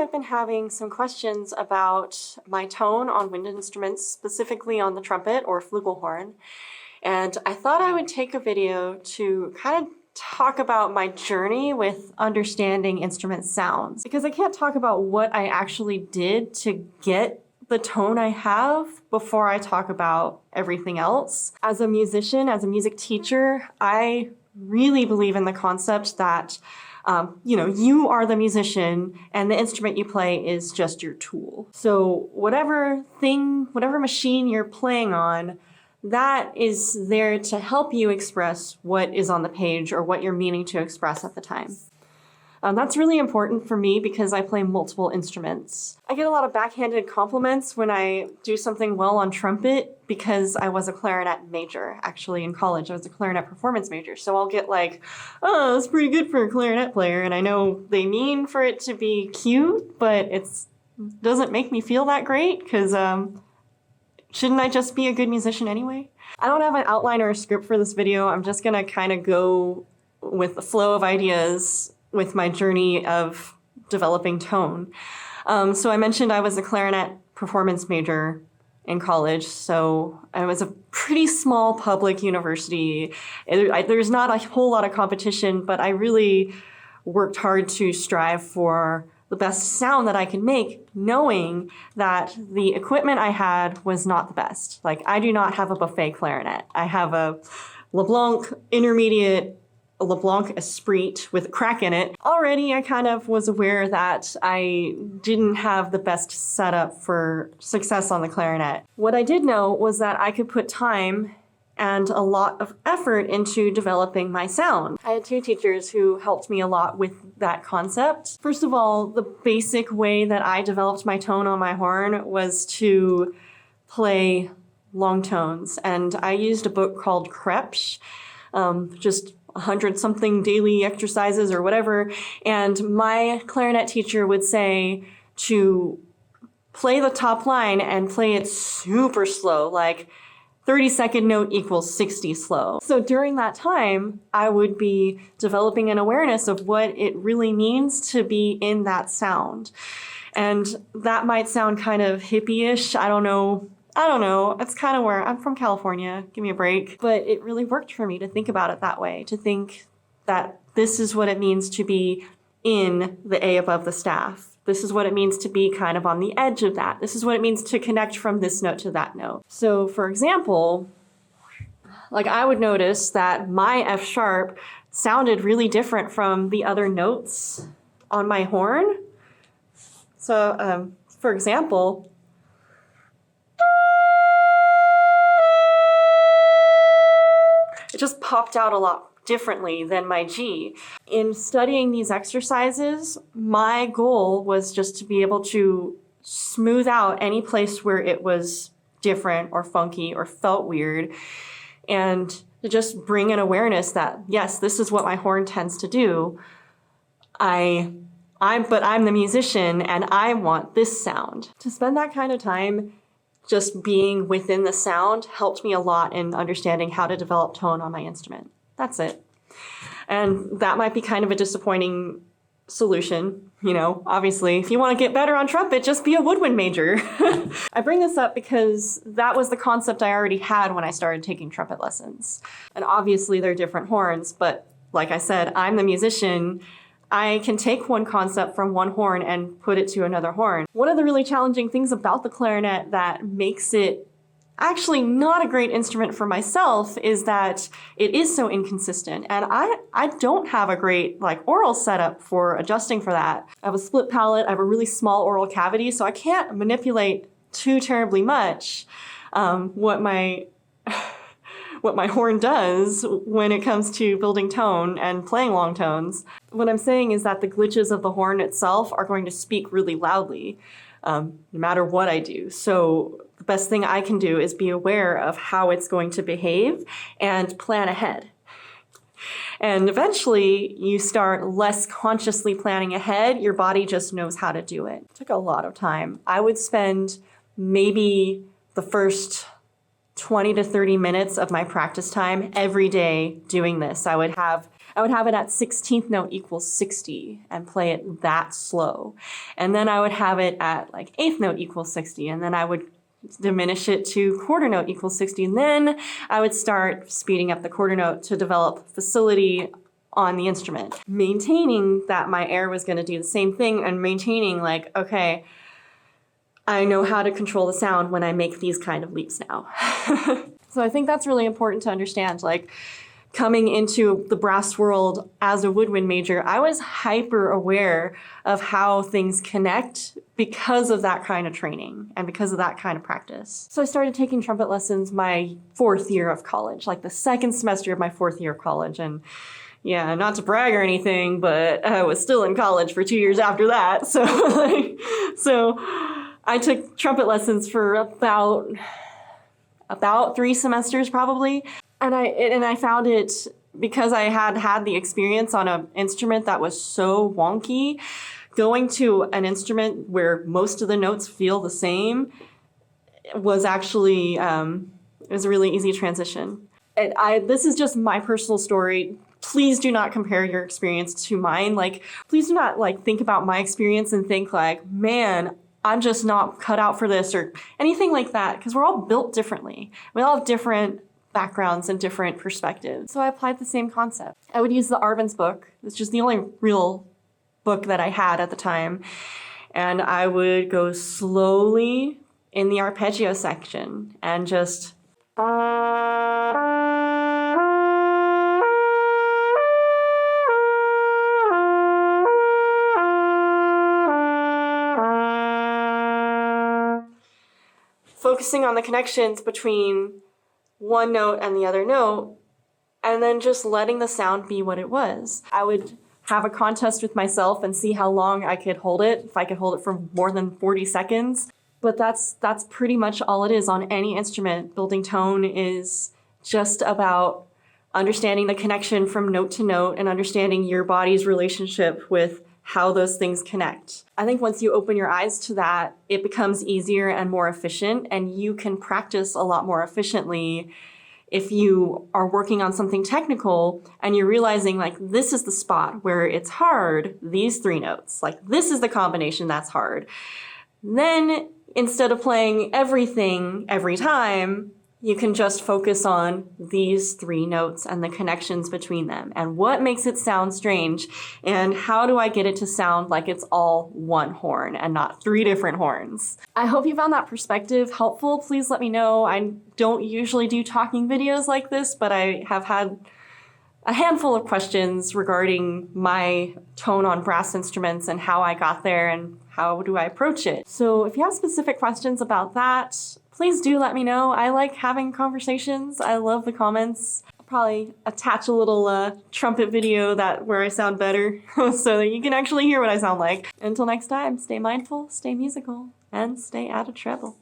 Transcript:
I've been having some questions about my tone on wind instruments, specifically on the trumpet or flugelhorn. And I thought I would take a video to kind of talk about my journey with understanding instrument sounds, because I can't talk about what I actually did to get the tone I have before I talk about everything else. As a musician, as a music teacher, I really believe in the concept that you are the musician and the instrument you play is just your tool. So whatever machine you're playing on, that is there to help you express what is on the page or what you're meaning to express at the time. That's really important for me because I play multiple instruments. I get a lot of backhanded compliments when I do something well on trumpet because I was a clarinet major. Actually, in college, I was a clarinet performance major. So I'll get like, oh, that's pretty good for a clarinet player. And I know they mean for it to be cute, but it doesn't make me feel that great because shouldn't I just be a good musician anyway? I don't have an outline or a script for this video. I'm just gonna kind of go with the flow of ideas with my journey of developing tone. So I mentioned I was a clarinet performance major in college, so I was a pretty small public university. There's not a whole lot of competition, but I really worked hard to strive for the best sound that I could make, knowing that the equipment I had was not the best. Like, I do not have a buffet clarinet. I have a LeBlanc intermediate, a LeBlanc Esprit with a crack in it. Already, I kind of was aware that I didn't have the best setup for success on the clarinet. What I did know was that I could put time and a lot of effort into developing my sound. I had two teachers who helped me a lot with that concept. First of all, the basic way that I developed my tone on my horn was to play long tones. And I used a book called Krebs, just 100-something daily exercises or whatever. And my clarinet teacher would say to play the top line and play it super slow, like 30-second note equals 60 slow. So during that time, I would be developing an awareness of what it really means to be in that sound. And that might sound kind of hippie-ish. I don't know. It's kind of where I'm from, California. Give me a break. But it really worked for me to think about it that way, to think that this is what it means to be in the A above the staff. This is what it means to be kind of on the edge of that. This is what it means to connect from this note to that note. So for example, like I would notice that my F sharp sounded really different from the other notes on my horn. So for example, it just popped out a lot differently than my G. In studying these exercises, my goal was just to be able to smooth out any place where it was different or funky or felt weird, and to just bring an awareness that, yes, this is what my horn tends to do. But I'm the musician and I want this sound. To spend that kind of time just being within the sound helped me a lot in understanding how to develop tone on my instrument. That's it. And that might be kind of a disappointing solution. Obviously, if you want to get better on trumpet, just be a woodwind major. I bring this up because that was the concept I already had when I started taking trumpet lessons. And obviously they're different horns, but like I said, I'm the musician. I can take one concept from one horn and put it to another horn. One of the really challenging things about the clarinet that makes it actually not a great instrument for myself is that it is so inconsistent. And I don't have a great oral setup for adjusting for that. I have a split palate, I have a really small oral cavity, so I can't manipulate too terribly much what my horn does when it comes to building tone and playing long tones. What I'm saying is that the glitches of the horn itself are going to speak really loudly, no matter what I do. So the best thing I can do is be aware of how it's going to behave and plan ahead. And eventually you start less consciously planning ahead. Your body just knows how to do it. It took a lot of time. I would spend maybe the first 20 to 30 minutes of my practice time every day doing this. I would have I would have it at 16th note equals 60 and play it that slow. And then I would have it at like 8th note equals 60, and then I would diminish it to quarter note equals 60, and then I would start speeding up the quarter note to develop facility on the instrument. Maintaining that my air was going to do the same thing, and maintaining like, okay, I know how to control the sound when I make these kind of leaps now. So I think that's really important to understand. Like, coming into the brass world as a woodwind major, I was hyper aware of how things connect because of that kind of training and because of that kind of practice. So I started taking trumpet lessons my 4th year of college, like the 2nd semester of my 4th year of college. And yeah, not to brag or anything, but I was still in college for 2 years after that. So, so I took trumpet lessons for about 3 semesters probably. And I found it, because I had the experience on an instrument that was so wonky, going to an instrument where most of the notes feel the same was actually, it was a really easy transition. This is just my personal story. Please do not compare your experience to mine. Like, please do not like think about my experience and think like, man, I'm just not cut out for this or anything like that, because we're all built differently. We all have different backgrounds and different perspectives. So I applied the same concept. I would use the Arben's book. It's just the only real book that I had at the time. And I would go slowly in the arpeggio section and just focusing on the connections between one note and the other note, and then just letting the sound be what it was. I would have a contest with myself and see how long I could hold it, if I could hold it for more than 40 seconds. But that's pretty much all it is on any instrument. Building tone is just about understanding the connection from note to note and understanding your body's relationship with how those things connect. I think once you open your eyes to that, it becomes easier and more efficient, and you can practice a lot more efficiently if you are working on something technical and you're realizing like, this is the spot where it's hard, these 3 notes, like this is the combination that's hard. Then instead of playing everything every time, you can just focus on these 3 notes and the connections between them and what makes it sound strange and how do I get it to sound like it's all one horn and not 3 different horns. I hope you found that perspective helpful. Please let me know. I don't usually do talking videos like this, but I have had a handful of questions regarding my tone on brass instruments and how I got there and how do I approach it. So if you have specific questions about that, please do let me know. I like having conversations. I love the comments. I'll probably attach a little trumpet video where I sound better so that you can actually hear what I sound like. Until next time, stay mindful, stay musical, and stay out of trouble.